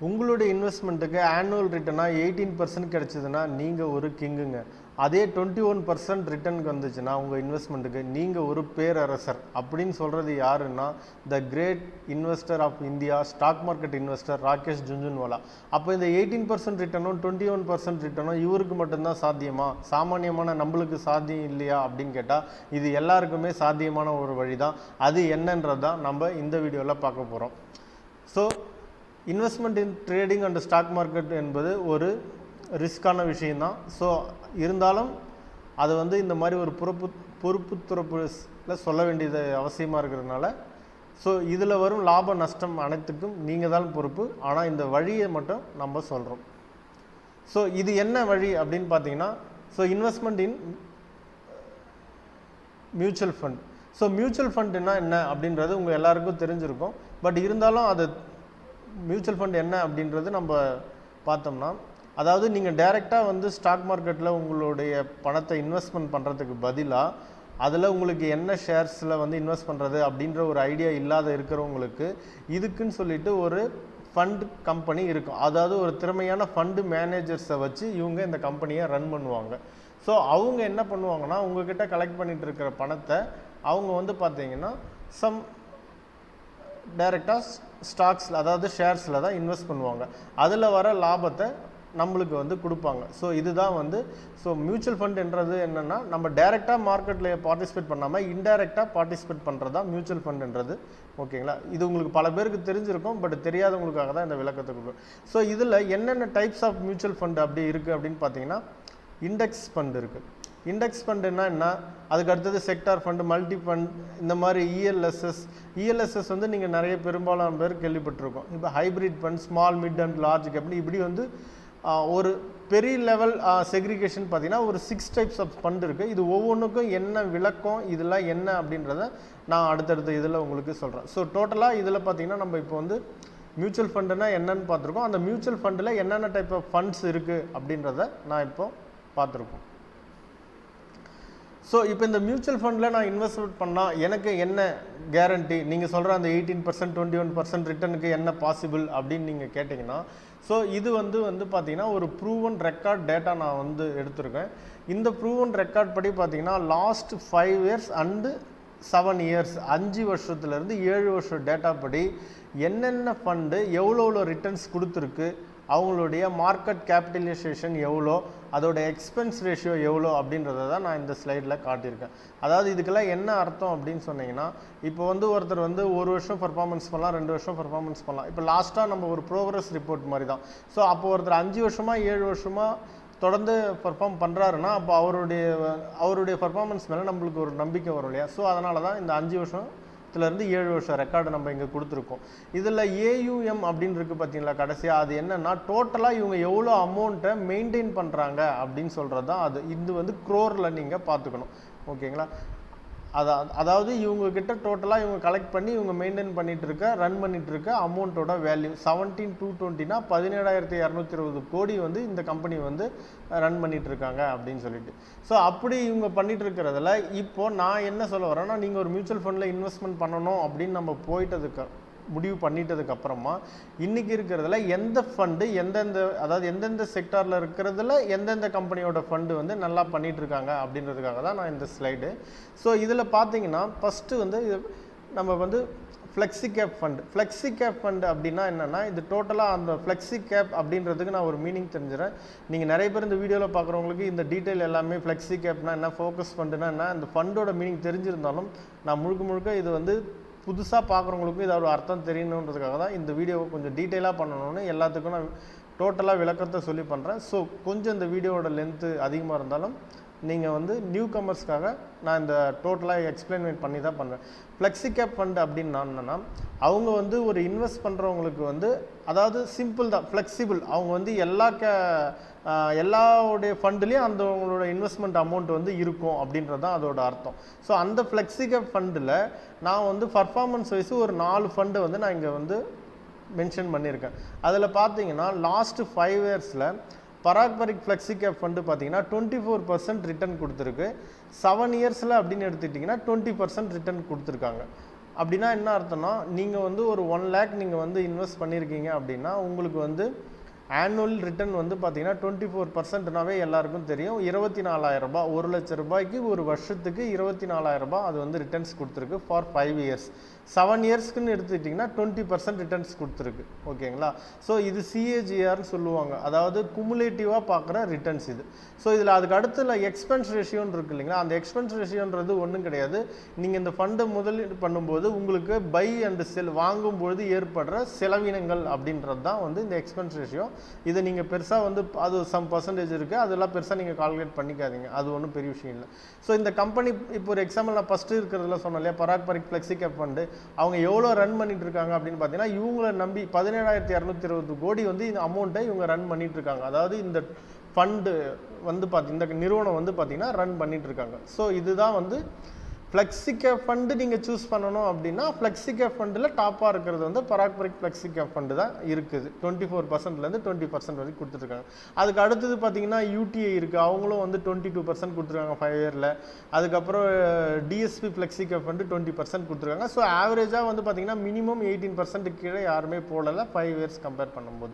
உங்களுடைய இன்வெஸ்ட்மெண்ட்டுக்கு ஆனுவல் ரிட்டர்னாக 18% கிடைச்சதுன்னா நீங்கள் ஒரு கிங்குங்க. அதே 21% ரிட்டர்னுக்கு வந்துச்சுன்னா உங்கள் இன்வெஸ்ட்மெண்ட்டுக்கு நீங்கள் ஒரு பேரரசர். அப்படின்னு சொல்கிறது யாருன்னா, the great investor of India, stock market investor Rakesh Jhunjhunwala. அப்போ இந்த 18% ரிட்டர்னும் 21% ரிட்டர்னும் இவருக்கு மட்டும்தான் சாத்தியமா, சாமானியமான நம்மளுக்கு சாத்தியம் இல்லையா அப்படின்னு கேட்டால் இது எல்லாருக்குமே சாத்தியமான ஒரு வழி தான். அது என்னன்றது தான் நம்ம இந்த வீடியோவில் பார்க்க போகிறோம். So investment in trading and stock market என்பது ஒரு ரிஸ்க்கான விஷயந்தான். ஸோ இருந்தாலும் அது இந்த மாதிரி ஒரு பொறுப்புத்துறப்பில் சொல்ல வேண்டியது அவசியமாக இருக்கிறதுனால, ஸோ இதில் வரும் லாப நஷ்டம் அனைத்துக்கும் நீங்கள் தான் பொறுப்பு. ஆனால் இந்த வழியை மட்டும் நம்ம சொல்கிறோம். ஸோ இது என்ன வழி அப்படின்னு பார்த்தீங்கன்னா, so investment in mutual fund. So mutual ஃபண்டுன்னா என்ன அப்படின்றது உங்கள் எல்லாருக்கும் தெரிஞ்சிருக்கும். பட் இருந்தாலும் அது மியூச்சுவல் ஃபண்ட் என்ன அப்படின்றது நம்ம பார்த்தோம்னா, அதாவது நீங்கள் டைரெக்டாக ஸ்டாக் மார்க்கெட்டில் உங்களுடைய பணத்தை இன்வெஸ்ட்மெண்ட் பண்ணுறதுக்கு பதிலாக அதில் உங்களுக்கு என்ன ஷேர்ஸில் இன்வெஸ்ட் பண்ணுறது அப்படின்ற ஒரு ஐடியா இல்லாத இருக்கிறவங்களுக்கு இதுக்குன்னு சொல்லிட்டு ஒரு ஃபண்ட் கம்பெனி இருக்கும். அதாவது ஒரு திறமையான ஃபண்டு மேனேஜர்ஸை வச்சு இவங்க இந்த கம்பெனியை ரன் பண்ணுவாங்க. ஸோ அவங்க என்ன பண்ணுவாங்கன்னா, உங்ககிட்ட கலெக்ட் பண்ணிகிட்டு இருக்கிற பணத்தை அவங்க பார்த்தீங்கன்னா டைரெக்டாக ஸ்டாக்ஸில், அதாவது ஷேர்ஸில் தான் இன்வெஸ்ட் பண்ணுவாங்க. அதில் வர லாபத்தை நம்மளுக்கு கொடுப்பாங்க. ஸோ இதுதான் ஸோ மியூச்சுவல் ஃபண்டுன்றது என்னென்னா, நம்ம டைரெக்டாக மார்க்கெட்டில் பார்ட்டிசிபேட் பண்ணாமல் இன்டைரக்டாக பார்ட்டிசிபேட் பண்ணுறது தான் மியூச்சுவல் ஃபண்டுன்றது. ஓகேங்களா? இது உங்களுக்கு பல பேருக்கு தெரிஞ்சிருக்கும், பட் தெரியாதவங்களுக்காக தான் இந்த விளக்கத்தை கொடுக்கும். ஸோ இதில் என்னென்ன டைப்ஸ் ஆஃப் மியூச்சுவல் ஃபண்டு அப்படி இருக்குது அப்படின்னு பார்த்தீங்கன்னா, இண்டெக்ஸ் ஃபண்ட் இருக்குது. இண்டெக்ஸ் ஃபண்டுன்னா என்ன, அதுக்கு அடுத்தது செக்டார் ஃபண்டு, மல்டி ஃபண்ட், இந்த மாதிரி இஎல்எஸ்எஸ் நீங்கள் நிறைய பெரும்பாலான பேர் கேள்விப்பட்டிருக்கோம். இப்போ hybrid fund, small mid and large கேப்னு இப்படி ஒரு பெரிய லெவல் செக்ரிகேஷன் பார்த்தீங்கன்னா ஒரு 6 டைப்ஸ் ஆஃப் ஃபண்ட் இருக்குது. இது ஒவ்வொன்றுக்கும் என்ன விளக்கம், இதெல்லாம் என்ன அப்படின்றத நான் அடுத்தடுத்த இதில் உங்களுக்கு சொல்கிறேன். ஸோ டோட்டலாக இதில் பார்த்தீங்கன்னா நம்ம இப்போ மியூச்சுவல் ஃபண்டுனா என்னன்னு பார்த்துருக்கோம். அந்த மியூச்சுவல் ஃபண்டில் என்னென்ன டைப் ஆஃப் ஃபண்ட்ஸ் இருக்குது அப்படின்றத நான் இப்போ பார்த்துருக்கோம். ஸோ இப்போ இந்த மியூச்சுவல் ஃபண்டில் நான் இன்வெஸ்ட்மெண்ட் பண்ணால் எனக்கு என்ன கேரண்டி, நீங்கள் சொல்கிற அந்த 18% 21% ரிட்டர்னுக்கு என்ன பாசிபிள் அப்படின்னு நீங்கள் கேட்டிங்கன்னா, ஸோ இது பார்த்தீங்கன்னா ஒரு ப்ரூவன் ரெக்கார்ட் டேட்டா நான் எடுத்திருக்கேன். இந்த ப்ரூவன் ரெக்கார்ட் படி பார்த்தீங்கன்னா லாஸ்ட் 5 இயர்ஸ் அண்டு 7 இயர்ஸ், 5 வருஷத்துலேருந்து 7 வருஷம் டேட்டா படி என்னென்ன ஃபண்டு எவ்வளோ ரிட்டர்ன்ஸ் கொடுத்துருக்கு, அவங்களுடைய மார்க்கெட் கேபிட்டலைசேஷன் எவ்வளோ, அதோட எக்ஸ்பென்ஸ் ரேஷியோ எவ்வளோ அப்படின்றத தான் நான் இந்த ஸ்லைடில் காட்டியிருக்கேன். அதாவது இதுக்கெல்லாம் என்ன அர்த்தம் அப்படின்னு சொன்னீங்கன்னா, இப்போ ஒருத்தர் 1 வருஷம் பர்ஃபார்மன்ஸ் பண்ணலாம், 2 வருஷம் பர்ஃபார்மன்ஸ் பண்ணலாம். இப்போ லாஸ்ட்டாக நம்ம ஒரு ப்ரோக்ரஸ் ரிப்போர்ட் மாதிரி தான். ஸோ அப்போ ஒருத்தர் 5 வருஷமாக 7 வருஷமாக தொடர்ந்து பர்ஃபார்ம் பண்ணுறாருன்னா, அப்போ அவருடைய பர்ஃபார்மன்ஸ் மேலே நம்மளுக்கு ஒரு நம்பிக்கை வரும் இல்லையா? ஸோ அதனால தான் இந்த 5 வருஷத்துலேருந்து 7 வருஷம் ரெக்கார்டு நம்ம இங்கே கொடுத்துருக்கோம். இதில் ஏயுஎம் அப்படின்னு இருக்குது பார்த்தீங்களா கடைசியாக, அது என்னென்னா டோட்டலாக இவங்க எவ்வளோ அமௌண்ட்டை மெயின்டைன் பண்ணுறாங்க அப்படின்னு சொல்கிறது தான் அது. இது க்ரோரில் நீங்கள் பார்த்துக்கணும். ஓகேங்களா? அதாவது இவங்கக்கிட்ட டோட்டலாக இவங்க கலெக்ட் பண்ணி இவங்க மெயின்டைன் ரன் பண்ணிட்டு இருக்க அமௌண்ட்டோட வேல்யூ 17,220னா 17,220 கோடி இந்த கம்பெனி ரன் பண்ணிட்டு இருக்காங்க அப்படின்னு சொல்லிட்டு. ஸோ அப்படி இவங்க பண்ணிட்டு இருக்கிறதுல இப்போது நான் என்ன சொல்ல வரேன்னா, நீங்கள் ஒரு மியூச்சுவல் ஃபண்டில் இன்வெஸ்ட்மெண்ட் பண்ணணும் அப்படின்னு நம்ம முடிவு பண்ணிட்டதுக்கப்புறமா இன்றைக்கி இருக்கிறதுல எந்த ஃபண்டு எந்தெந்த செக்டாரில் இருக்கிறதுல எந்தெந்த கம்பெனியோட ஃபண்டு நல்லா பண்ணிகிட்ருக்காங்க அப்படின்றதுக்காக தான் நான் இந்த ஸ்லைடு. ஸோ இதில் பார்த்தீங்கன்னா ஃபஸ்ட்டு நம்ம ஃப்ளெக்ஸி கேப் ஃபண்டு அப்படின்னா என்னென்னா, இது டோட்டலாக அந்த ஃப்ளெக்ஸி கேப் அப்படின்றதுக்கு நான் ஒரு மீனிங் தெரிஞ்சுறேன். நீங்கள் நிறைய பேர் இந்த வீடியோவில் பார்க்குறவங்களுக்கு இந்த டீட்டெயில் எல்லாமே ஃப்ளெக்ஸி கேப்னா என்ன, ஃபோக்கஸ் ஃபண்டுனா என்ன, இந்த ஃபண்டோட மீனிங் தெரிஞ்சிருந்தாலும் நான் முழுக்க இது புதுசாக பார்க்குறவங்களுக்கும் இதை ஒரு அர்த்தம் தெரியணுன்றதுக்காக தான் இந்த வீடியோவை கொஞ்சம் டீட்டெயிலாக பண்ணணும்னு எல்லாத்துக்கும் நான் டோட்டலாக விளக்கத்தை சொல்லி பண்ணுறேன். ஸோ கொஞ்சம் இந்த வீடியோவோட லென்த்து அதிகமாக இருந்தாலும் நீங்கள் நியூ கமர்ஸ்க்காக நான் இந்த டோட்டலாக எக்ஸ்பிளைன் பண்ணி தான் பண்ணுறேன். ஃப்ளெக்ஸி கேப் ஃபண்டு அப்படின்னு என்னன்னா, அவங்க ஒரு இன்வெஸ்ட் பண்ணுறவங்களுக்கு அதாவது சிம்பிள் தான், ஃப்ளெக்சிபிள். அவங்க எல்லாருடைய ஃபண்டுலேயும் அவங்களோட இன்வெஸ்ட்மெண்ட் அமௌண்ட் இருக்கும் அப்படின்றது தான் அதோட அர்த்தம். ஸோ அந்த ஃப்ளெக்ஸி கேப் ஃபண்டில் நான் பர்ஃபார்மன்ஸ் வைஸ் ஒரு 4 ஃபண்டு நான் இங்கே மென்ஷன் பண்ணியிருக்கேன். அதில் பார்த்தீங்கன்னா லாஸ்ட் 5 இயர்ஸில் பராக்பரிக் ஃப்ளெக்ஸி கேப் ஃபண்டு பார்த்தீங்கன்னா 24% ரிட்டர்ன் கொடுத்துருக்கு. 7 இயர்ஸில் அப்படின்னு எடுத்துக்கிட்டிங்கன்னா 20% ரிட்டர்ன் கொடுத்துருக்காங்க. அப்படின்னா என்ன அர்த்தம்னா நீங்கள் வந்து ஒரு 1 lakh நீங்கள் வந்து இன்வெஸ்ட் பண்ணியிருக்கீங்க அப்படின்னா உங்களுக்கு வந்து ஆனுவல் ரிட்டர்ன் வந்து பார்த்தீங்கன்னா 24%னாவே எல்லாருக்கும் தெரியும். 24,000 ரூபாய், 1 லட்ச ரூபாய்க்கு ஒரு வருஷத்துக்கு 24,000 ரூபாய் அது வந்து ரிட்டர்ன்ஸ் கொடுத்துருக்கு ஃபார் 5 இயர்ஸ். 7 இயர்ஸ்க்குன்னு எடுத்துக்கிட்டிங்கன்னா 20% ரிட்டர்ன்ஸ் கொடுத்துருக்கு. ஓகேங்களா? ஸோ இது சிஏஜிஆர்னு சொல்லுவாங்க, அதாவது குமுலேட்டிவாக பார்க்குற ரிட்டர்ன்ஸ் இது. ஸோ இதில் அதுக்கு அடுத்துல எக்ஸ்பென்ஸ் ரேஷியோன்னு இருக்குது இல்லைங்களா, அந்த எக்ஸ்பென்ஸ் ரேஷியோன்றது ஒன்றும் கிடையாது. நீங்கள் இந்த ஃபண்டை முதலீடு பண்ணும்போது உங்களுக்கு பை அண்ட் செல் வாங்கும்பொழுது ஏற்படுற செலவினங்கள் அப்படின்றது தான் வந்து இந்த எக்ஸ்பென்ஸ் ரேஷியோ. இதை நீங்கள் பெருசாக வந்து அது சம் பர்சன்டேஜ் இருக்குது, அதெல்லாம் பெருசாக நீங்கள் கால்குலேட் பண்ணிக்காதீங்க, அது ஒன்றும் பெரிய விஷயம் இல்லை. ஸோ இந்த கம்பெனி இப்போ ஒரு எக்ஸாம்பிள் நான் ஃபஸ்ட்டு இருக்கிறதுல சொன்னேன் இல்லையா, பராக் பரிக் ஃப்ளெக்ஸி கேப் ஃபண்டு, அவங்க எவ்வளோ ரன் பண்ணிட்டு இருக்காங்க அப்படின்னு பார்த்தீங்கன்னா இவங்களை நம்பி 17,220 கோடி வந்து இந்த அமௌண்ட்டை இவங்க ரன் பண்ணிட்டு இருக்காங்க. அதாவது இந்த ஃபண்டு வந்து இந்த நிறுவனம் வந்து பார்த்தீங்கன்னா ரன் பண்ணிட்டு இருக்காங்க. ஸோ இதுதான் வந்து ஃப்ளெக்ஸி கேப் ஃபண்டு நீங்கள் சூஸ் பண்ணணும் அப்படின்னா ஃப்ளெக்ஸி கேப் ஃபண்டில் டாப்பாக இருக்கிறது வந்து பராக் பரிக் ஃப்ளெக்ஸி கேப் ஃபண்டு தான் இருக்குது. 24%லேருந்து 20% வரைக்கும் கொடுத்துருக்காங்க. அதுக்கு அடுத்தது பார்த்தீங்கன்னா யூடிஐ இருக்குது, அவங்களும் வந்து 22% கொடுத்துருக்காங்க 5 இயரில். அதுக்கப்புறம் டிஎஸ்பி ஃப்ளெக்ஸி கேப் ஃபண்டு 20% கொடுத்துருக்காங்க. ஸோ ஆவரேஜாக வந்து பார்த்தீங்கன்னா மினிமம் 18% கீழே யாருமே போடலை 5 இயர்ஸ் கம்பேர் பண்ணும்போது.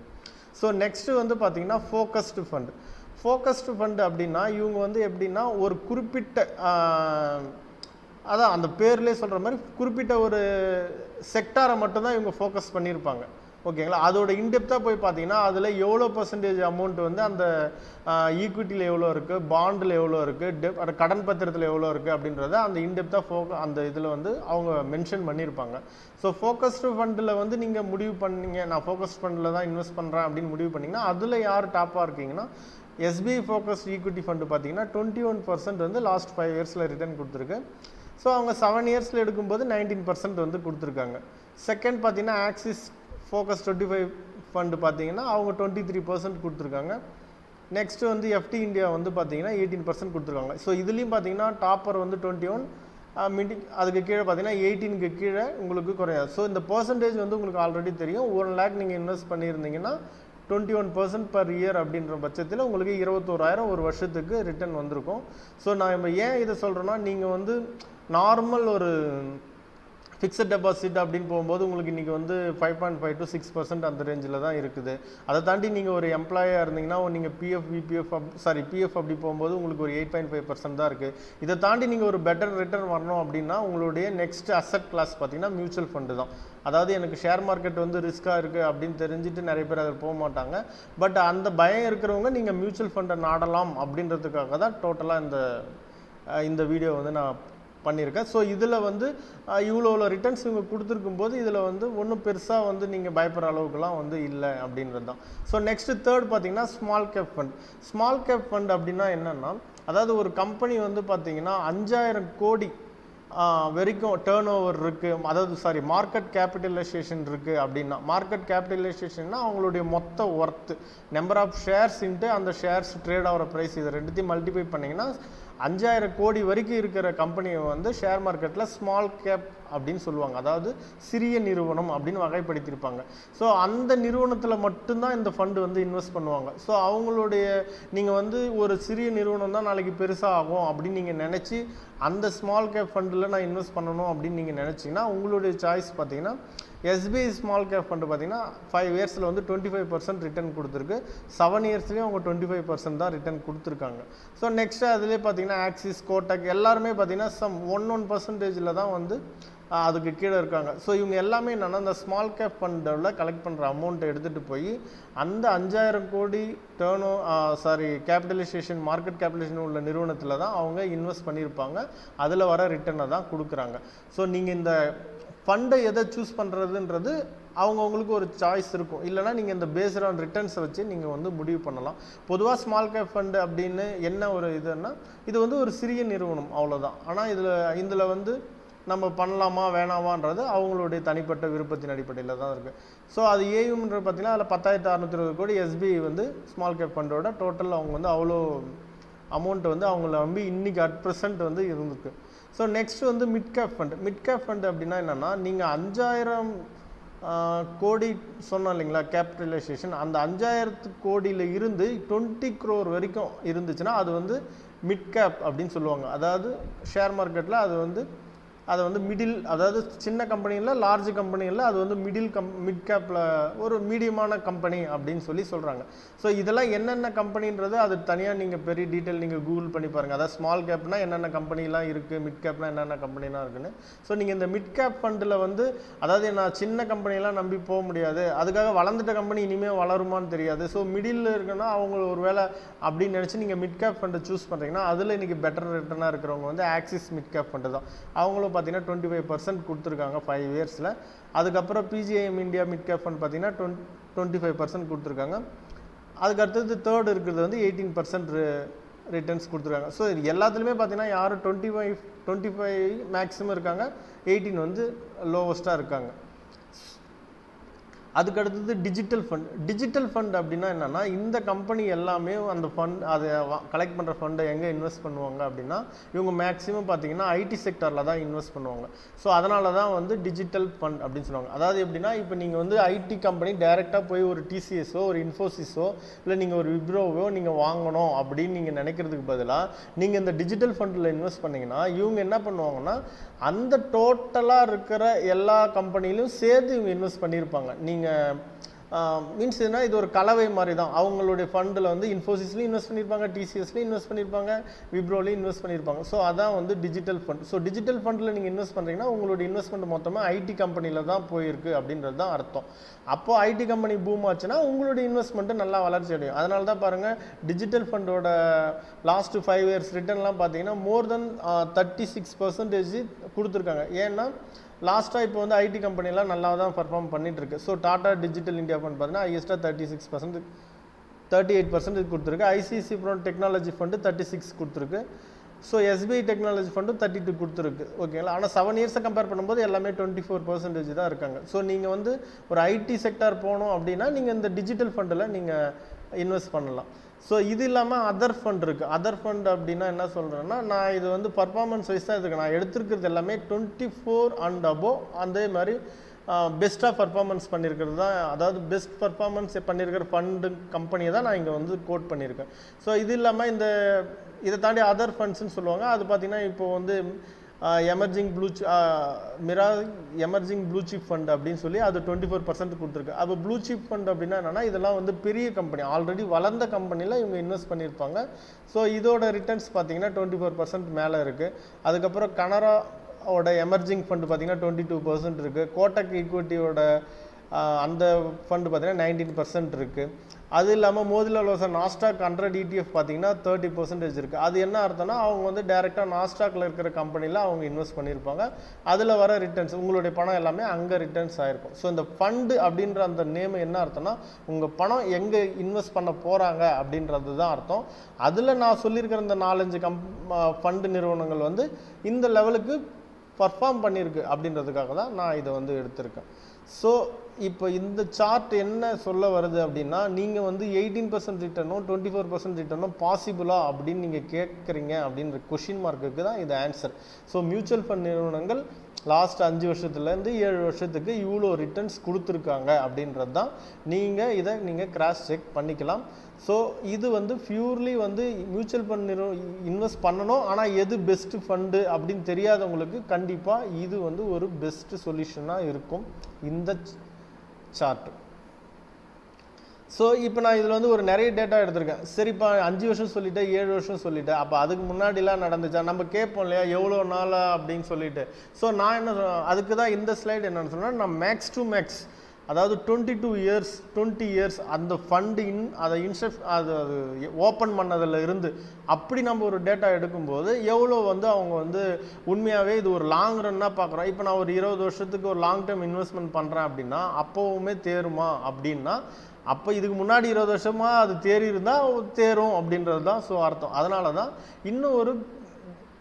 ஸோ நெக்ஸ்ட்டு வந்து பார்த்தீங்கன்னா ஃபோக்கஸ்டு ஃபண்டு. ஃபோக்கஸ்டு ஃபண்டு அப்படின்னா இவங்க வந்து எப்படின்னா ஒரு குறிப்பிட்ட அதான் அந்த பேர்லேயே சொல்கிற மாதிரி குறிப்பிட்ட ஒரு செக்டாரை மட்டும்தான் இவங்க ஃபோக்கஸ் பண்ணியிருப்பாங்க. ஓகேங்களா? அதோட இன்டெப்த்தாக போய் பார்த்தீங்கன்னா அதில் எவ்வளோ பர்சன்டேஜ் அமௌண்ட் வந்து அந்த ஈக்விட்டியில் எவ்வளோ இருக்குது, பாண்டில் எவ்வளோ இருக்குது, கடன் பத்திரத்தில் எவ்வளோ இருக்குது அப்படின்றத அந்த இன்டெப்த்தாக அந்த இதில் வந்து அவங்க மென்ஷன் பண்ணியிருப்பாங்க. ஸோ ஃபோக்கஸ்டு ஃபண்டில் வந்து நீங்கள் முடிவு பண்ணீங்க, நான் ஃபோக்கஸ் ஃபண்டில் தான் இன்வெஸ்ட் பண்ணுறேன் அப்படின்னு முடிவு பண்ணிங்கன்னா அதில் யார் டாப்பாக இருக்கீங்கன்னா எஸ்பிஐ ஃபோக்கஸ்ட் ஈக்விட்டி ஃபண்டு பார்த்தீங்கன்னா 21% வந்து லாஸ்ட் 5 இயர்ஸில் ரிட்டர்ன் கொடுத்துருக்கு. ஸோ அவங்க 7 இயர்ஸில் எடுக்கும்போது 19% வந்து கொடுத்துருக்காங்க. செகண்ட் பார்த்தீங்கன்னா ஆக்சிஸ் ஃபோக்கஸ் 25 ஃபண்டு பார்த்தீங்கன்னா அவங்க 23% கொடுத்துருக்காங்க. நெக்ஸ்ட்டு வந்து எஃப்டி இந்தியா வந்து பார்த்தீங்கன்னா 18% கொடுத்துருக்காங்க. ஸோ இதுலேயும் பார்த்தீங்கன்னா டாப்பர் வந்து 21, அதுக்கு கீழே பார்த்தீங்கன்னா 18க்கு கீழே உங்களுக்கு குறையாது. ஸோ இந்த பர்சன்டேஜ் வந்து உங்களுக்கு ஆல்ரெடி தெரியும். 1 lakh நீங்கள் இன்வெஸ்ட் பண்ணியிருந்தீங்கன்னா 21% per year அப்படின்ற பட்சத்தில் உங்களுக்கு 21,000 ஒரு வருஷத்துக்கு ரிட்டர்ன் வந்திருக்கும். ஸோ நான் இப்போ ஏன் இதை சொல்கிறேன்னா, நீங்கள் வந்து நார்மல் ஒரு ஃபிக்ஸட் டெபாசிட் அப்படின்னு போகும்போது உங்களுக்கு இன்றைக்கி வந்து 5.5 to 6% அந்த ரேஞ்சில் தான் இருக்குது. அதை தாண்டி நீங்கள் ஒரு எம்ப்ளாயாக இருந்தீங்கன்னா நீங்கள் பிஎஃப் அப்படி போகும்போது உங்களுக்கு ஒரு 8.5% தான் இருக்குது. இதை தாண்டி நீங்கள் ஒரு பெட்டர் ரிட்டர்ன் வரணும் அப்படின்னா உங்களுடைய நெக்ஸ்ட் அசட் கிளாஸ் பார்த்தீங்கன்னா மியூச்சுவல் ஃபண்டு தான். அதாவது எனக்கு ஷேர் மார்க்கெட் வந்து ரிஸ்க்காக இருக்குது அப்படின்னு தெரிஞ்சுட்டு நிறைய பேர் அதில் போக மாட்டாங்க. பட் அந்த பயம் இருக்கிறவங்க நீங்கள் மியூச்சுவல் ஃபண்டை நாடலாம் அப்படின்றதுக்காக தான் டோட்டலாக இந்த வீடியோ வந்து நான் பண்ணியிருக்கேன். ஸோ இதில் வந்து இவ்வளோ ரிட்டர்ன்ஸ் இவங்க கொடுத்துருக்கும் போது இதில் வந்து ஒன்றும் பெருசாக வந்து நீங்கள் பயப்படுற அளவுக்குலாம் வந்து இல்லை அப்படின்றது தான். ஸோ நெக்ஸ்ட்டு தேர்ட் பார்த்தீங்கன்னா small cap fund. Small cap fund அப்படின்னா என்னென்னா, அதாவது ஒரு கம்பெனி வந்து பார்த்தீங்கன்னா 5,000 கோடி வரைக்கும் டேர்ன் ஓவர் இருக்குது, அதாவது மார்க்கெட் கேபிட்டலைசேஷன் இருக்குது அப்படின்னா, மார்க்கெட் கேபிட்டலைசேஷன்னா அவங்களுடைய மொத்த worth, number of shares into அந்த ஷேர்ஸ் ட்ரேட் ஆகிற ப்ரைஸ், இதை ரெண்டுத்தையும் மல்டிப்ளை பண்ணிங்கன்னா 5,000 கோடி வரைக்கும் இருக்கிற கம்பெனியை வந்து ஷேர் மார்க்கெட்டில் ஸ்மால் கேப் அப்படின்னு சொல்லுவாங்க, அதாவது சிறிய நிறுவனம் அப்படின்னு வகைப்படுத்தியிருப்பாங்க. ஸோ அந்த நிறுவனத்தில் மட்டும்தான் இந்த ஃபண்டு வந்து இன்வெஸ்ட் பண்ணுவாங்க. ஸோ அவங்களுடைய நீங்கள் வந்து ஒரு சிறிய நிறுவனம் தான் நாளைக்கு பெருசாக ஆகும் அப்படின்னு நீங்கள் நினச்சி அந்த ஸ்மால் கேப் ஃபண்டில் நான் இன்வெஸ்ட் பண்ணணும் அப்படின்னு நீங்கள் நினச்சிங்கன்னா உங்களுடைய சாய்ஸ் பார்த்தீங்கன்னா எஸ்பிஐ ஸ்மால் கேப் ஃபண்டு பார்த்தீங்கன்னா 5 இயர்ஸில் வந்து 25% ரிட்டர்ன் கொடுத்துருக்கு. 7 இயர்ஸ்லேயும் அவங்க 25% தான் ரிட்டர்ன் கொடுத்துருக்காங்க. ஸோ நெக்ஸ்ட்டு அதிலே பார்த்தீங்கன்னா ஆக்சிஸ், கோட்டக் எல்லாருமே பார்த்தீங்கன்னா 1% தான் வந்து அதுக்கு கீழே இருக்காங்க. ஸோ இவங்க எல்லாமே என்னென்னா இந்த ஸ்மால் கேப் ஃபண்டில் கலெக்ட் பண்ணுற அமௌண்ட்டை எடுத்துகிட்டு போய் அந்த 5,000 கோடி கேபிட்டலைசேஷன், மார்க்கெட் கேபிட்டலைசேஷன் உள்ள நிறுவனத்தில் தான் அவங்க இன்வெஸ்ட் பண்ணியிருப்பாங்க. அதில் வர ரிட்டர்னை தான் கொடுக்குறாங்க. ஸோ நீங்கள் இந்த ஃபண்டை எதை சூஸ் பண்ணுறதுன்றது அவங்கவுங்களுக்கு ஒரு சாய்ஸ் இருக்கும். இல்லைனா நீங்கள் இந்த பேஸ்ட் ஆன் ரிட்டர்ன்ஸை வச்சு நீங்கள் வந்து முடிவு பண்ணலாம். பொதுவாக ஸ்மால் கேப் ஃபண்டு அப்படின்னு என்ன ஒரு இதுன்னா, இது வந்து ஒரு சிறிய நிறுவனம் அவ்வளோதான். ஆனால் இதில் வந்து நம்ம பண்ணலாமா வேணாமான்றது அவங்களுடைய தனிப்பட்ட விருப்பத்தின் அடிப்படையில் தான் இருக்குது. ஸோ அது ஏயும்ன்றது பார்த்தீங்கன்னா அதில் 10,620 கோடி எஸ்பிஐ வந்து ஸ்மால் கேப் ஃபண்டோட டோட்டல் அவங்க வந்து அவ்வளோ அமௌண்ட் வந்து அவங்கள நம்பி இன்றைக்கி அட் ப்ரெசென்ட் வந்து இருந்துருக்கு. ஸோ நெக்ஸ்ட் வந்து mid cap fund. Mid cap fund அப்படின்னா என்னென்னா, நீங்கள் 5,000 கோடி சொன்னோம் இல்லைங்களா கேபிட்டலைசேஷன், அந்த 5,000 கோடியில் இருந்து 20 crore வரைக்கும் இருந்துச்சுன்னா அது வந்து மிட் கேப் அப்படின்னு சொல்லுவாங்க. அதாவது ஷேர் மார்க்கெட்டில் அது வந்து அதை வந்து மிடில், அதாவது சின்ன கம்பெனியில் லார்ஜ் கம்பெனியில் அது வந்து மிட் கேப்பில் ஒரு மீடியமான கம்பெனி அப்படின்னு சொல்கிறாங்க. ஸோ இதெல்லாம் என்னென்ன கம்பெனின்றது அது தனியாக நீங்கள் பெரிய டீட்டெயில் நீங்கள் கூகுள் பண்ணி பாருங்கள். அதாவது ஸ்மால் கேப்னா என்னென்ன கம்பெனிலாம் இருக்குது, மிட் கேப்னா என்னென்ன கம்பெனிலாம் இருக்குன்னு. ஸோ நீங்கள் இந்த மிட் கேப் ஃபண்டில் வந்து, அதாவது நான் சின்ன கம்பெனிலாம் நம்பி போக முடியாது, அதுக்காக வளர்ந்துட்ட கம்பெனி இனிமேல் வளருமான்னு தெரியாது, ஸோ மிடில் இருக்குன்னா அவங்க ஒரு வேலை அப்படின்னு நினச்சி நீங்கள் மிட் கேப் ஃபண்டை சூஸ் பண்ணுறீங்கன்னா அதில் இன்றைக்கி பெட்டர் ரிட்டர்னாக இருக்கிறவங்க வந்து ஆக்சிஸ் மிட் கேப் ஃபண்டு தான். அவங்களும் பார்த்தீங்கன்னா 25% கொடுத்துருக்காங்க 5 இயர்ஸில். அதுக்கப்புறம் PGIM India mid cap fund பார்த்தீங்கன்னா 25% கொடுத்துருக்காங்க. அதுக்கு அடுத்தது தேர்ட் இருக்கிறது வந்து 18% ரிட்டர்ன்ஸ் கொடுத்துருக்காங்க. ஸோ இது எல்லாத்துலேயுமே பார்த்தீங்கன்னா யாரும் 25 மேக்ஸிமம் இருக்காங்க, 18 வந்து லோவஸ்ட்டாக இருக்காங்க. அதுக்கு அடுத்தது டிஜிட்டல் ஃபண்ட் அப்படின்னா என்னென்னா, இந்த கம்பெனி எல்லாமே அந்த ஃபண்ட் அதை கலெக்ட் பண்ணுற ஃபண்டை எங்கே இன்வெஸ்ட் பண்ணுவாங்க அப்படின்னா, இவங்க மேக்ஸிமம் பார்த்தீங்கன்னா ஐடி செக்டரில் தான் இன்வெஸ்ட் பண்ணுவாங்க. ஸோ அதனால தான் வந்து டிஜிட்டல் ஃபண்ட் அப்படின்னு சொல்லுவாங்க. அதாவது எப்படின்னா, இப்போ நீங்கள் வந்து ஐடி கம்பெனி டைரெக்டாக போய் ஒரு டிசிஎஸோ ஒரு இன்ஃபோசிஸோ இல்லை நீங்கள் ஒரு விப்ரோவோ நீங்கள் வாங்கணும் அப்படின்னு நீங்கள் நினைக்கிறதுக்கு பதிலாக நீங்கள் இந்த டிஜிட்டல் ஃபண்டில் இன்வெஸ்ட் பண்ணிங்கன்னா இவங்க என்ன பண்ணுவாங்கன்னா, அந்த டோட்டலாக இருக்கிற எல்லா கம்பெனிலையும் சேர்த்து இவங்க இன்வெஸ்ட் பண்ணியிருப்பாங்க. நீங்கள் மீன்ஸ் என்ன, இது ஒரு கலவை மாதிரி தான். அவங்களுடைய ஃபண்டில் வந்து இன்ஃபோசிஸ்லையும் இன்வெஸ்ட் பண்ணியிருப்பாங்க, டிசிஎஸ்லையும் இன்வெஸ்ட் பண்ணியிருப்பாங்க, விப்ரோலையும் இன்வெஸ்ட் பண்ணியிருப்பாங்க. ஸோ அதான் வந்து டிஜிட்டல் ஃபண்ட். ஸோ டிஜிட்டல் ஃபண்டில் நீங்கள் இன்வெஸ்ட் பண்ணுறீங்கன்னா உங்களுடைய இன்வெஸ்ட்மெண்ட் மொத்தமாக ஐடி கம்பெனியில் தான் போயிருக்கு அப்படின்றது தான் அர்த்தம். அப்போது ஐடி கம்பெனி பூம் ஆச்சுன்னா உங்களுடைய இன்வெஸ்ட்மெண்ட்டு நல்லா வளர்ச்சி அடையும். அதனால தான் பாருங்கள், டிஜிட்டல் ஃபண்டோட லாஸ்ட்டு 5 இயர்ஸ் ரிட்டர்ன்லாம் பார்த்தீங்கன்னா மோர் தென் 36% கொடுத்துருக்காங்க. ஏன்னா லாஸ்ட்டாக இப்போ வந்து ஐடி கம்பெனிலாம் நல்லா தான் பர்ஃபார்ம் பண்ணிகிட்ருக்கு. So Tata Digital India fund பார்த்தீங்கன்னா ஹையஸ்ட்டாக 36%, 38% கொடுத்துருக்கு. ஐசிசி ப்ரோ டெக்னாலஜி ஃபண்டு 36 கொடுத்துருக்கு. ஸோ எஸ்பிஐ டெக்னாலஜி ஃபண்டும் 32 கொடுத்துருக்கு. ஓகேங்களா. ஆனால் 7 இயர்ஸை கம்பேர் பண்ணும்போது எல்லாமே 24% தான் இருக்காங்க. ஸோ நீங்கள் வந்து ஒரு ஐடி செக்டார் போகணும் அப்படின்னா நீங்கள் இந்த டிஜிட்டல் ஃபண்டில் நீங்கள் இன்வெஸ்ட் பண்ணலாம். ஸோ இது இல்லாமல் அதர் ஃபண்ட் இருக்குது. அதர் ஃபண்ட் அப்படின்னா என்ன சொல்கிறேன்னா, நான் இது வந்து பர்ஃபார்மன்ஸ் வைஸ் தான் இருக்குது. நான் எடுத்துருக்கிறது எல்லாமே 24 அண்ட் அபோவ், அதே மாதிரி பெஸ்ட்டாக பர்ஃபார்மன்ஸ் பண்ணியிருக்கிறது தான், அதாவது பெஸ்ட் பர்ஃபார்மன்ஸ் பண்ணியிருக்கிற ஃபண்டு கம்பெனியை தான் நான் இங்கே வந்து கோட் பண்ணியிருக்கேன். ஸோ இது இல்லாமல் இதை தாண்டி அதர் ஃபண்ட்ஸ்ன்னு சொல்லுவாங்க. அது பார்த்திங்கன்னா இப்போது வந்து எமர்ஜிங் ப்ளூ சிப் ஃபண்ட் அப்படின்னு சொல்லி அது 24% கொடுத்துருக்கு. அப்போ ப்ளூ சிப் ஃபண்ட் அப்படின்னா என்னென்னா, இதெல்லாம் வந்து பெரிய கம்பெனி, ஆல்ரெடி வளர்ந்த கம்பெனியில் இவங்க இன்வெஸ்ட் பண்ணியிருப்பாங்க. ஸோ இதோட ரிட்டர்ன்ஸ் பார்த்தீங்கன்னா 24% மேலே இருக்குது. அதுக்கப்புறம் கனராவோட எமர்ஜிங் ஃபண்டு பார்த்தீங்கன்னா 22% இருக்குது. கோட்டக் ஈக்விட்டியோட அந்த ஃபண்டு பார்த்தீங்கன்னா 19% இருக்குது. அது இல்லாமல் மோதிலால் ஓஸ்வால் நாஸ்டாக் 100 ETF பார்த்தீங்கன்னா 30% இருக்குது. அது என்ன அர்த்தம்னா, அவங்க வந்து டைரெக்டாக நாஸ்டாக்ல இருக்கிற கம்பெனியில் அவங்க இன்வெஸ்ட் பண்ணியிருப்பாங்க. அதில் வர ரிட்டர்ன்ஸ், உங்களுடைய பணம் எல்லாமே அங்கே ரிட்டர்ன்ஸ் ஆகிருக்கும். ஸோ இந்த ஃபண்டு அப்படின்ற அந்த நேம் என்ன அர்த்தம்னா, உங்கள் பணம் எங்கே இன்வெஸ்ட் பண்ண போகிறாங்க அப்படின்றது தான் அர்த்தம். அதில் நான் சொல்லியிருக்கிற இந்த 4-5 ஃபண்டு நிறுவனங்கள் வந்து இந்த லெவலுக்கு பர்ஃபார்ம் பண்ணியிருக்கு அப்படின்றதுக்காக தான் நான் இதை வந்து எடுத்திருக்கேன். ஸோ இப்போ இந்த சார்ட் என்ன சொல்ல வருது அப்படின்னா, நீங்கள் வந்து 18% ரிட்டர்னும் 24% ரிட்டர்னும் பாசிபிளா அப்படின்னு நீங்கள் கேட்குறீங்க அப்படின்ற கொஷின் மார்க்குக்கு தான் இது ஆன்சர். ஸோ மியூச்சுவல் ஃபண்ட் நிறுவனங்கள் லாஸ்ட் 5 வருஷத்துலேருந்து 7 வருஷத்துக்கு இவ்வளோ ரிட்டர்ன்ஸ் கொடுத்துருக்காங்க அப்படின்றது தான். இதை நீங்கள் கிராஸ் செக் பண்ணிக்கலாம். ஸோ இது வந்து பியூர்லி வந்து மியூச்சுவல் ஃபண்ட் இன்வெஸ்ட் பண்ணணும், ஆனால் எது பெஸ்ட்டு ஃபண்டு அப்படின்னு தெரியாதவங்களுக்கு கண்டிப்பாக இது வந்து ஒரு பெஸ்ட்டு சொல்யூஷனாக இருக்கும் இந்த சார்ட். ஸோ இப்போ நான் இதில் வந்து ஒரு நிறைய டேட்டா எடுத்திருக்கேன். சரிப்பா 5 வருஷம் சொல்லிட்டேன், 7 வருஷம் சொல்லிட்டேன், அப்போ அதுக்கு முன்னாடிலாம் நடந்துச்சா நம்ம கேட்போம் இல்லையா, எவ்வளோ நாளா அப்படின்னு சொல்லிட்டு. ஸோ நான் என்ன அதுக்கு தான் இந்த ஸ்லைடு என்னன்னு சொன்னால், நான் மேக்ஸ் டு மேக்ஸ், அதாவது 20 இயர்ஸ் அந்த ஃபண்டு அது ஓப்பன் பண்ணதில் இருந்து அப்படி நம்ம ஒரு டேட்டா எடுக்கும்போது எவ்வளோ வந்து அவங்க வந்து உண்மையாகவே இது ஒரு லாங் ரன்னாக பார்க்குறோம். இப்போ நான் ஒரு 20 வருஷத்துக்கு ஒரு லாங் டேர்ம் இன்வெஸ்ட்மெண்ட் பண்ணுறேன் அப்படின்னா அப்போவுமே தேருமா அப்படின்னா, அப்போ இதுக்கு முன்னாடி 20 வருஷமாக அது தேறி இருந்தால் தேரும் அப்படின்றது தான் ஸோ அர்த்தம். அதனால தான் இன்னும் ஒரு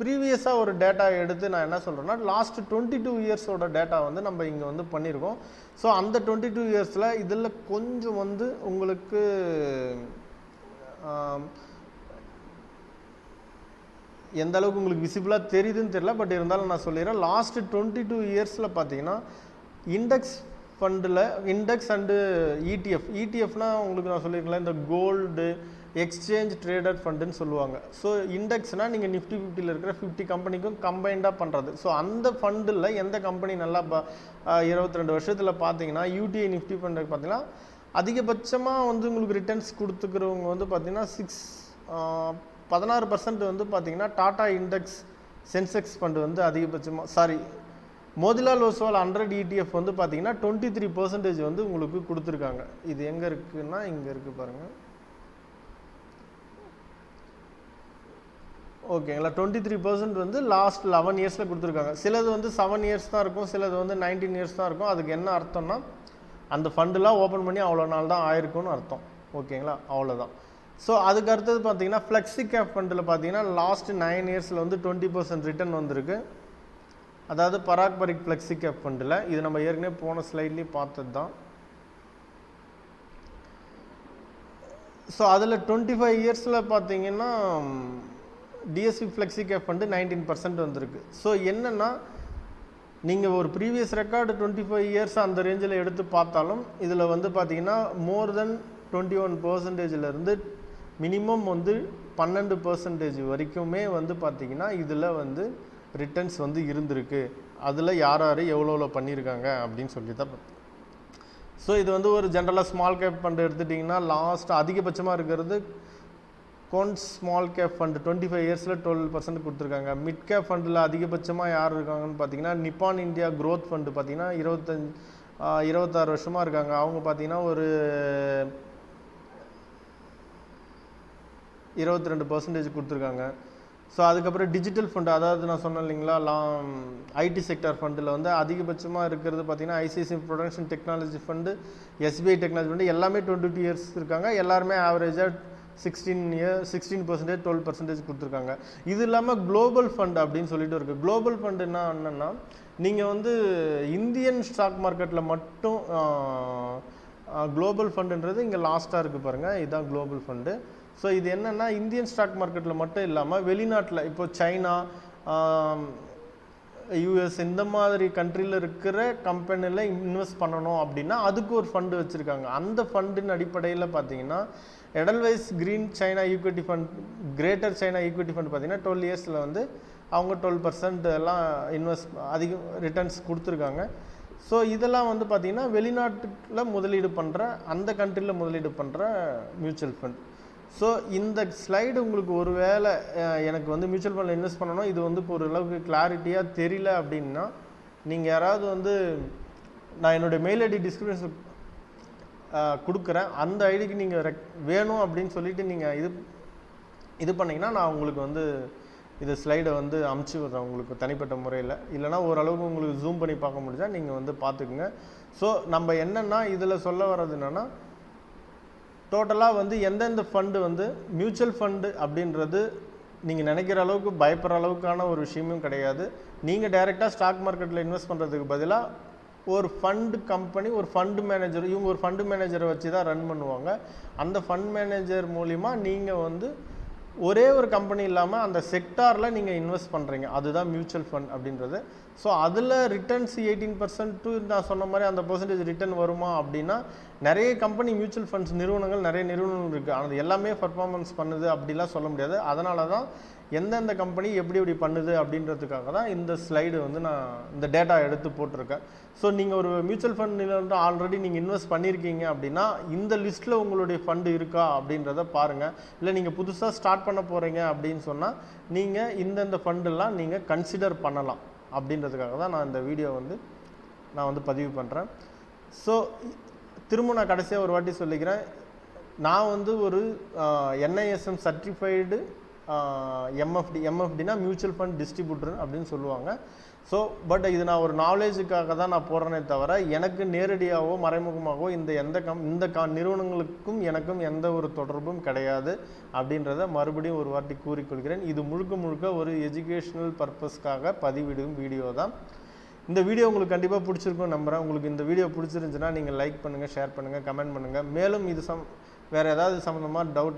ப்ரீவியஸாக ஒரு டேட்டா எடுத்து நான் என்ன சொல்கிறேன்னா, லாஸ்ட் 22 இயர்ஸோட டேட்டா வந்து நம்ம இங்கே வந்து பண்ணியிருக்கோம். ஸோ அந்த 22 இயர்ஸில் இதில் கொஞ்சம் வந்து உங்களுக்கு எந்த அளவுக்கு உங்களுக்கு விசிபிளாக தெரியுதுன்னு தெரியல, பட் இருந்தாலும் நான் சொல்லிடுறேன். லாஸ்ட் 22 இயர்ஸில் பார்த்தீங்கன்னா இண்டெக்ஸ் ஃபண்டில் இண்டெக்ஸ் அண்டு இடிஎஃப்னால் உங்களுக்கு நான் சொல்லியிருக்கேன், இந்த கோல்டு எக்ஸ்சேஞ்ச் ட்ரேடட் ஃபண்டுன்னு சொல்லுவாங்க. ஸோ இண்டெக்ஸ்னால் நீங்கள் நிஃப்டி 50ல் இருக்கிற 50 கம்பெனிக்கும் கம்பைண்டாக பண்ணுறது. ஸோ அந்த ஃபண்டில் எந்த கம்பெனி நல்லா 22 வருஷத்தில் பார்த்தீங்கன்னா யூடிஐ நிஃப்டி ஃபண்டு பார்த்தீங்கன்னா அதிகபட்சமாக வந்து உங்களுக்கு ரிட்டர்ன்ஸ் கொடுத்துக்கிறவங்க வந்து பார்த்தீங்கன்னா 16% வந்து பார்த்தீங்கன்னா டாடா இண்டெக்ஸ் சென்செக்ஸ் ஃபண்டு வந்து அதிகபட்சமாக மோதிலால் ஓஸ்வால் 100 ETF வந்து பார்த்தீங்கன்னா 23% வந்து உங்களுக்கு கொடுத்துருக்காங்க. இது எங்கே இருக்குன்னா இங்கே இருக்குது பாருங்கள். ஓகேங்களா, 23% வந்து லாஸ்ட் 11 இயர்ஸில் கொடுத்துருக்காங்க. சிலது வந்து 7 இயர்ஸ் தான் இருக்கும், சிலது வந்து 19 இயர்ஸ் தான் இருக்கும். அதுக்கு என்ன அர்த்தம்னா அந்த ஃபண்டுலாம் ஓப்பன் பண்ணி அவ்வளோ நாள் தான் ஆயிருக்கும்னு அர்த்தம். ஓகேங்களா, அவ்வளோதான். ஸோ அதுக்கு அடுத்தது பார்த்தீங்கன்னா ஃப்ளெக்ஸி கேப் ஃபண்டில் பார்த்தீங்கன்னா லாஸ்ட் 9 இயர்ஸில் வந்து 20% ரிட்டர்ன் வந்திருக்கு. அதாவது பராக் பரிக் ஃப்ளெக்ஸி கேப் ஃபண்டில் இது நம்ம ஏற்கனவே போன ஸ்லைட்லேயும் பார்த்தது தான். ஸோ அதில் 25 இயர்ஸில் பார்த்தீங்கன்னா டிஎஸ்சி ஃப்ளெக்ஸி கேப் ஃபண்டு 19% வந்திருக்கு. ஸோ என்னென்னா நீங்கள் ஒரு ப்ரீவியஸ் ரெக்கார்டு 25 இயர்ஸ் அந்த ரேஞ்சில் எடுத்து பார்த்தாலும் இதில் வந்து பார்த்தீங்கன்னா மோர் தென் 21%லேருந்து மினிமம் வந்து 12% வரைக்குமே வந்து பார்த்திங்கன்னா இதில் வந்து ரிட்டர்ன்ஸ் வந்து இருந்திருக்கு. அதில் யார் யார் எவ்வளோ பண்ணியிருக்காங்க அப்படின்னு சொல்லி தான். ஸோ இது வந்து ஒரு ஜென்ரலாக ஸ்மால் கேப் ஃபண்டு எடுத்துட்டிங்கன்னா லாஸ்ட் அதிகபட்சமாக இருக்கிறது கோன்ஸ் ஸ்மால் கேப் ஃபண்டு 25 இயர்ஸில் 12% கொடுத்துருக்காங்க. மிட் கேப் ஃபண்டில் அதிகபட்சமாக யார் இருக்காங்கன்னு பார்த்தீங்கன்னா நிப்பான் இந்தியா க்ரோத் ஃபண்டு பார்த்தீங்கன்னா 26 வருஷமாக இருக்காங்க. அவங்க பார்த்தீங்கன்னா ஒரு 22% கொடுத்துருக்காங்க. ஸோ அதுக்கப்புறம் டிஜிட்டல் ஃபண்டு, அதாவது நான் சொன்னேன் இல்லைங்களா ஐடி செக்டார் ஃபண்டில் வந்து அதிகபட்சமாக இருக்கிறது பார்த்தீங்கன்னா ICICI production technology fund, SBI technology fund எல்லாமே 22 இயர்ஸ் இருக்காங்க. எல்லாருமே ஆவரேஜாக 16% 12% கொடுத்துருக்காங்க. இது இல்லாமல் குளோபல் ஃபண்ட் அப்படின்னு சொல்லிட்டு இருக்குது. குளோபல் ஃபண்டுன்னா என்னென்னா நீங்கள் வந்து இந்தியன் ஸ்டாக் மார்க்கெட்டில் மட்டும் குளோபல் ஃபண்டுன்றது இங்கே லாஸ்ட்டாக இருக்குது பாருங்கள், இதுதான் குளோபல் ஃபண்டு. ஸோ இது என்னென்னா இந்தியன் ஸ்டாக் மார்க்கெட்டில் மட்டும் இல்லாமல் வெளிநாட்டில் இப்போ சைனா, யூஎஸ் இந்த மாதிரி கண்ட்ரியில் இருக்கிற கம்பெனியில் இன்வெஸ்ட் பண்ணணும் அப்படின்னா அதுக்கு ஒரு ஃபண்டு வச்சுருக்காங்க. அந்த ஃபண்டின் அடிப்படையில் பார்த்தீங்கன்னா Edelweiss green China equity fund, greater China equity fund பார்த்தீங்கன்னா 12 இயர்ஸில் வந்து அவங்க 12% எல்லாம் அதிகம் ரிட்டர்ன்ஸ் கொடுத்துருக்காங்க. ஸோ இதெல்லாம் வந்து பார்த்திங்கன்னா வெளிநாட்டில் முதலீடு பண்ணுற அந்த கண்ட்ரியில் முதலீடு பண்ணுற மியூச்சுவல் ஃபண்ட். ஸோ இந்த ஸ்லைடு உங்களுக்கு ஒரு வேளை எனக்கு வந்து மியூச்சுவல் ஃபண்டில் இன்வெஸ்ட் பண்ணணும் இது வந்து இப்போ ஓரளவுக்கு கிளாரிட்டியாக தெரியல அப்படின்னா நீங்கள் யாராவது வந்து நான் என்னுடைய மெயில் ஐடி டிஸ்கிரிப்ஷன் கொடுக்குறேன், அந்த ஐடிக்கு நீங்கள் வேணும் அப்படின்னு சொல்லிட்டு நீங்கள் இது பண்ணிங்கன்னா நான் உங்களுக்கு வந்து இது ஸ்லைடை வந்து அமுச்சு விட்றேன் உங்களுக்கு தனிப்பட்ட முறையில். இல்லைனா ஓரளவுக்கு உங்களுக்கு ஜூம் பண்ணி பார்க்க முடிஞ்சால் நீங்கள் வந்து பார்த்துக்குங்க. ஸோ நம்ம என்னென்னா இதில் சொல்ல வர்றது என்னென்னா டோட்டலாக வந்து எந்தெந்த ஃபண்டு வந்து மியூச்சுவல் ஃபண்டு அப்படின்றது நீங்கள் நினைக்கிற அளவுக்கு பயப்படுற அளவுக்கான ஒரு விஷயமும் கிடையாது. நீங்கள் டைரெக்டாக ஸ்டாக் மார்க்கெட்டில் இன்வெஸ்ட் பண்ணுறதுக்கு பதிலாக ஒரு ஃபண்டு கம்பெனி, ஒரு ஃபண்டு மேனேஜர், இவங்க ஒரு ஃபண்டு மேனேஜரை வச்சு தான் ரன் பண்ணுவாங்க. அந்த ஃபண்ட் மேனேஜர் மூலிமா நீங்கள் வந்து ஒரே ஒரு கம்பெனி இல்லாமல் அந்த செக்டாரில் நீங்கள் இன்வெஸ்ட் பண்ணுறீங்க, அதுதான் மியூச்சுவல் ஃபண்ட் அப்படின்றது. ஸோ அதில் ரிட்டர்ன்ஸ் 18% நான் சொன்ன மாதிரி அந்த பர்சன்டேஜ் ரிட்டர்ன் வருமா அப்படின்னா நிறைய கம்பெனி மியூச்சுவல் ஃபண்ட்ஸ் நிறுவனங்கள் நிறைய நிறுவனங்கள் இருக்குது. ஆனால் எல்லாமே பர்ஃபார்மன்ஸ் பண்ணுது அப்படிலாம் சொல்ல முடியாது. அதனால தான் எந்தெந்த கம்பெனி எப்படி பண்ணுது அப்படின்றதுக்காக தான் இந்த ஸ்லைடு வந்து நான் இந்த டேட்டா எடுத்து போட்டிருக்கேன். ஸோ நீங்கள் ஒரு மியூச்சுவல் ஃபண்ட் ஆல்ரெடி நீங்கள் இன்வெஸ்ட் பண்ணியிருக்கீங்க அப்படின்னா இந்த லிஸ்ட்டில் உங்களுடைய ஃபண்டு இருக்கா அப்படின்றத பாருங்கள். இல்லை நீங்கள் புதுசாக ஸ்டார்ட் பண்ண போகிறீங்க அப்படின்னு சொன்னால் நீங்கள் இந்தந்த ஃபண்டெல்லாம் நீங்கள் கன்சிடர் பண்ணலாம் அப்படின்றதுக்காக தான் நான் இந்த வீடியோ வந்து நான் வந்து பதிவு பண்ணுறேன். ஸோ திரும்ப நான் கடைசியாக ஒரு வாட்டி சொல்லிக்கிறேன், நான் வந்து ஒரு NISM சர்டிஃபைடு எம்எஃப்டினா மியூச்சுவல் ஃபண்ட் டிஸ்ட்ரிபியூட்டர் அப்படின்னு சொல்லுவாங்க. ஸோ பட் இது நான் ஒரு நாலேஜுக்காக தான் நான் போடுறேனே தவிர எனக்கு நேரடியாகவோ மறைமுகமாகவோ இந்த நிறுவனங்களுக்கும் எனக்கும் எந்த ஒரு தொடர்பும் கிடையாது அப்படின்றத மறுபடியும் ஒரு வாட்டி கூறிக்கொள்கிறேன். இது முழுக்க ஒரு எஜுகேஷ்னல் பர்பஸ்க்காக பதிவிடும் வீடியோ தான். இந்த வீடியோ உங்களுக்கு கண்டிப்பாக பிடிச்சிருக்கும் நம்புகிறேன். உங்களுக்கு இந்த வீடியோ பிடிச்சிருந்துச்சுன்னா நீங்கள் லைக் பண்ணுங்கள், ஷேர் பண்ணுங்கள், கமெண்ட் பண்ணுங்கள். மேலும் இது வேறு ஏதாவது சம்மந்தமாக டவுட்